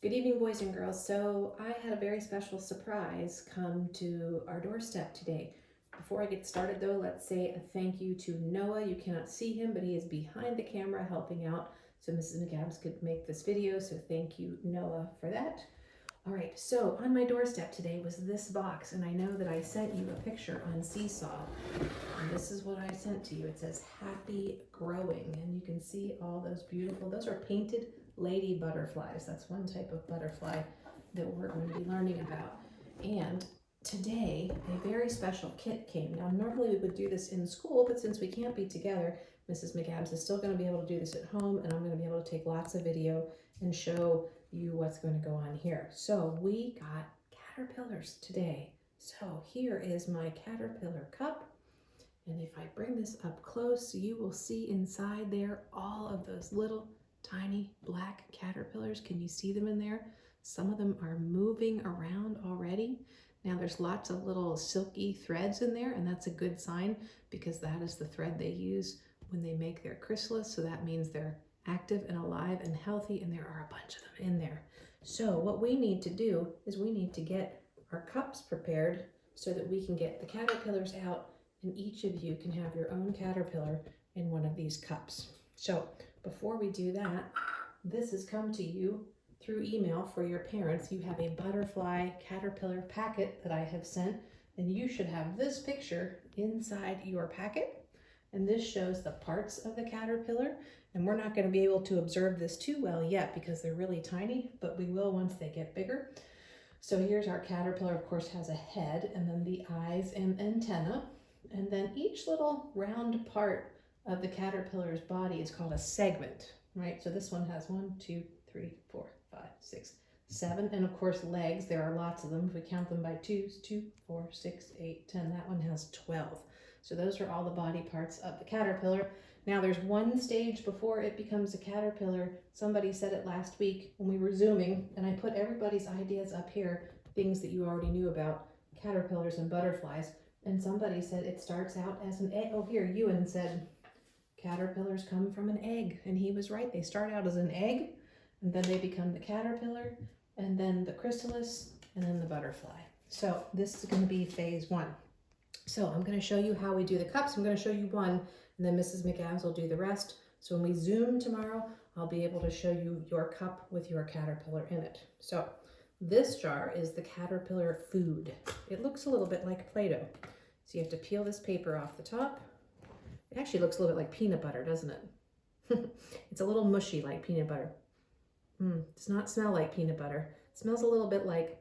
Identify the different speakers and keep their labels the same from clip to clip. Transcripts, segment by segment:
Speaker 1: Good evening, boys and girls. So I had a very special surprise come to our doorstep today. Before I get started though, let's say a thank you to Noah. You cannot see him, but he is behind the camera helping out so Mrs. McAdams could make this video. So thank you, Noah, for that. All right, so on my doorstep today was this box, and I know that I sent you a picture on Seesaw, and this is what I sent to you. It says Happy Growing, and you can see all those beautiful, those are painted lady butterflies. That's one type of butterfly that we're going to be learning about. And today, a very special kit came. Now, normally we would do this in school, but since we can't be together, Mrs. McAdams is still going to be able to do this at home, and I'm going to be able to take lots of video and show you what's going to go on here. So we got caterpillars today. So here is my caterpillar cup. And if I bring this up close, you will see inside there all of those little tiny black caterpillars. Can you see them in there? Some of them are moving around already. Now there's lots of little silky threads in there, and that's a good sign because that is the thread they use when they make their chrysalis. So that means they're active and alive and healthy, and there are a bunch of them in there. So what we need to do is we need to get our cups prepared so that we can get the caterpillars out, and each of you can have your own caterpillar in one of these cups. So before we do that, this has come to you through email for your parents. You have a butterfly caterpillar packet that I have sent, and you should have this picture inside your packet. And this shows the parts of the caterpillar. And we're not going to be able to observe this too well yet because they're really tiny, but we will once they get bigger. So here's our caterpillar, of course, has a head and then the eyes and antenna. And then each little round part of the caterpillar's body is called a segment, right? So this one has 1, 2, 3, 4, 5, 6, 7. And of course, legs, there are lots of them. If we count them by twos, 2, 4, 6, 8, 10, that one has 12. So those are all the body parts of the caterpillar. Now there's one stage before it becomes a caterpillar. Somebody said it last week when we were Zooming, and I put everybody's ideas up here, things that you already knew about caterpillars and butterflies. And somebody said it starts out as an egg. Oh, here, Ewan said caterpillars come from an egg. And he was right. They start out as an egg, and then they become the caterpillar, and then the chrysalis, and then the butterfly. So this is going to be phase 1. So I'm going to show you how we do the cups. I'm going to show you one, and then Mrs. McAdams will do the rest. So when we Zoom tomorrow, I'll be able to show you your cup with your caterpillar in it. So this jar is the caterpillar food. It looks a little bit like Play-Doh. So you have to peel this paper off the top. It actually looks a little bit like peanut butter, doesn't it? It's a little mushy like peanut butter. Does not smell like peanut butter. It smells a little bit like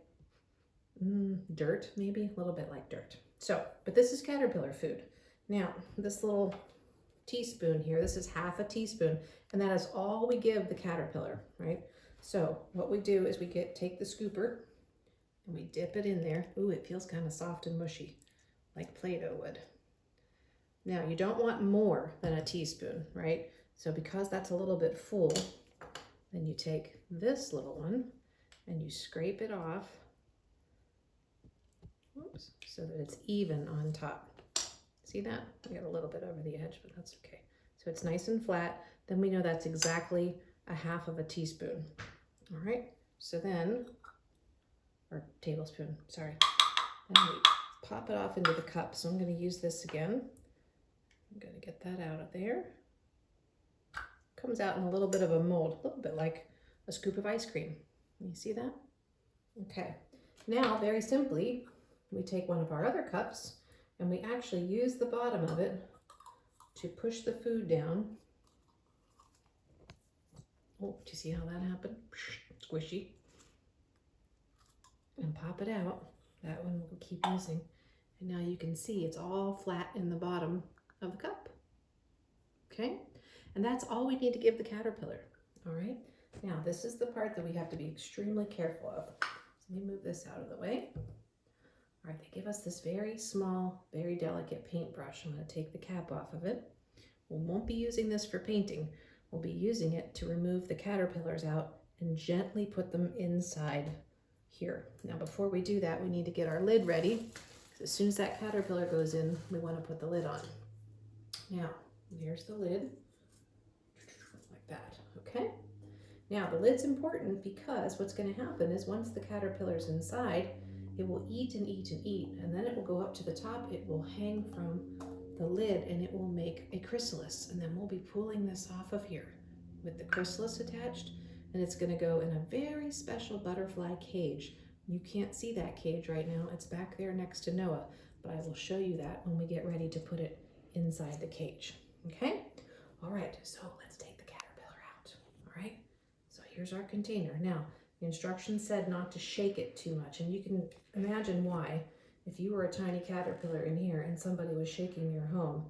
Speaker 1: dirt, maybe a little bit like dirt. So, but this is caterpillar food. Now, this little teaspoon here, this is half a teaspoon, and that is all we give the caterpillar, right? So what we do is we take the scooper and we dip it in there. Ooh, it feels kind of soft and mushy, like Play-Doh would. Now, you don't want more than a teaspoon, right? So because that's a little bit full, then you take this little one and you scrape it off. Oops, so that it's even on top. See that? I got a little bit over the edge, but that's okay. So it's nice and flat. Then we know that's exactly a half of a teaspoon. All right, so then, or tablespoon, sorry. Then we pop it off into the cup. So I'm going to use this again. I'm going to get that out of there. Comes out in a little bit of a mold, a little bit like a scoop of ice cream. You see that? Okay. Now, very simply, we take one of our other cups and we actually use the bottom of it to push the food down. Oh, do you see how that happened? Squishy. And pop it out. That one we'll keep using. And now you can see it's all flat in the bottom of the cup. Okay? And that's all we need to give the caterpillar. All right? Now, this is the part that we have to be extremely careful of. So let me move this out of the way. All right, they give us this very small, very delicate paintbrush. I'm going to take the cap off of it. We won't be using this for painting. We'll be using it to remove the caterpillars out and gently put them inside here. Now, before we do that, we need to get our lid ready. As soon as that caterpillar goes in, we want to put the lid on. Now, here's the lid, like that, okay? Now the lid's important because what's going to happen is once the caterpillar's inside, it will eat and eat and eat, and then it will go up to the top. It will hang from the lid and it will make a chrysalis, and then we'll be pulling this off of here with the chrysalis attached, and it's going to go in a very special butterfly cage. You can't see that cage right now. It's back there next to Noah, but I will show you that when we get ready to put it inside the cage. Okay? All right, so let's take the caterpillar out. All right? So here's our container. Now, the instructions said not to shake it too much, and you can imagine why. If you were a tiny caterpillar in here and somebody was shaking your home,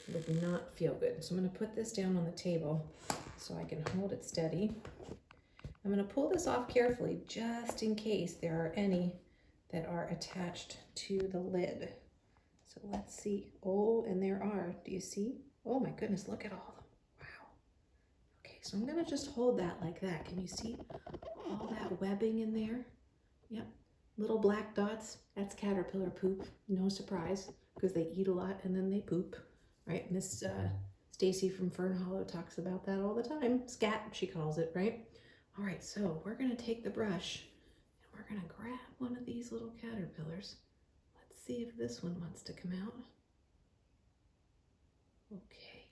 Speaker 1: it would not feel good. So I'm going to put this down on the table so I can hold it steady. I'm going to pull this off carefully just in case there are any that are attached to the lid. So let's see. Oh, and there are. Do you see? Oh my goodness, look at all of them. Wow. Okay, so I'm going to just hold that like that. Can you see all that webbing in there? Yep. Little black dots. That's caterpillar poop. No surprise, because they eat a lot and then they poop. Right? Miss Stacy from Fern Hollow talks about that all the time. Scat, she calls it, right? All right, so we're going to take the brush and we're going to grab one of these little caterpillars. Let's see if this one wants to come out. Okay.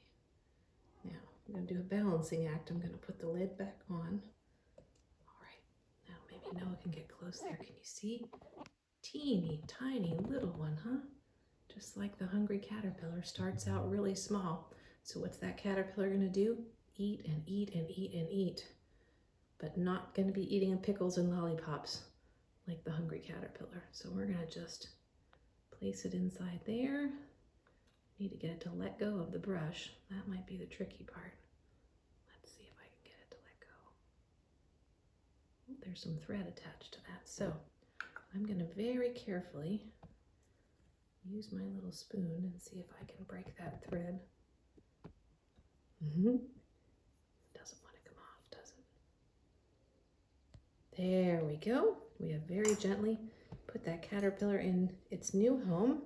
Speaker 1: Now, I'm going to do a balancing act. I'm going to put the lid back on. All right. Now, maybe Noah can get close there. Can you see? Teeny, tiny little one, huh? Just like the hungry caterpillar starts out really small. So what's that caterpillar going to do? Eat and eat and eat and eat. But not going to be eating pickles and lollipops like the hungry caterpillar. So we're going to just place it inside there. Need to get it to let go of the brush. That might be the tricky part. Let's see if I can get it to let go. Oh, there's some thread attached to that. So I'm going to very carefully use my little spoon and see if I can break that thread. Doesn't want to come off, does it? There we go. We have very gently put that caterpillar in its new home,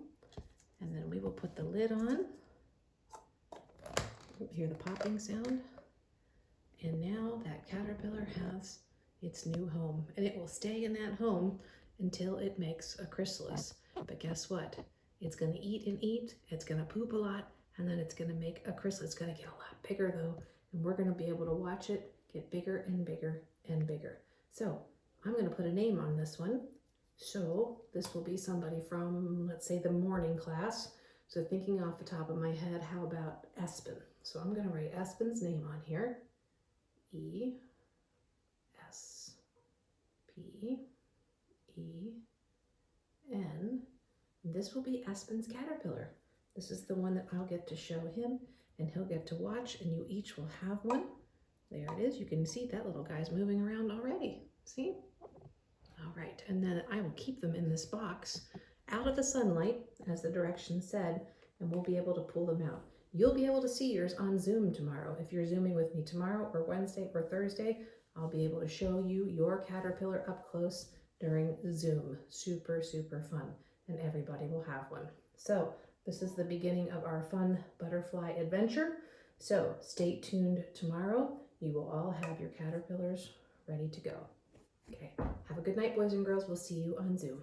Speaker 1: and then we will put the lid on. You'll hear the popping sound. And now that caterpillar has its new home, and it will stay in that home until it makes a chrysalis. But guess what? It's going to eat and eat, it's going to poop a lot, and then it's going to make a chrysalis. It's going to get a lot bigger though, and we're going to be able to watch it get bigger and bigger and bigger. So I'm going to put a name on this one. So this will be somebody from, let's say, the morning class. So thinking off the top of my head, how about Espen? So I'm going to write Espen's name on here. E-S-P-E-N. This will be Espen's caterpillar. This is the one that I'll get to show him, and he'll get to watch, and you each will have one. There it is. You can see that little guy's moving around already. See? All right, and then I will keep them in this box out of the sunlight, as the directions said, and we'll be able to pull them out. You'll be able to see yours on Zoom tomorrow. If you're Zooming with me tomorrow or Wednesday or Thursday, I'll be able to show you your caterpillar up close during Zoom. Super, super fun, and everybody will have one. So this is the beginning of our fun butterfly adventure. So stay tuned tomorrow. You will all have your caterpillars ready to go. Okay, have a good night, boys and girls. We'll see you on Zoom.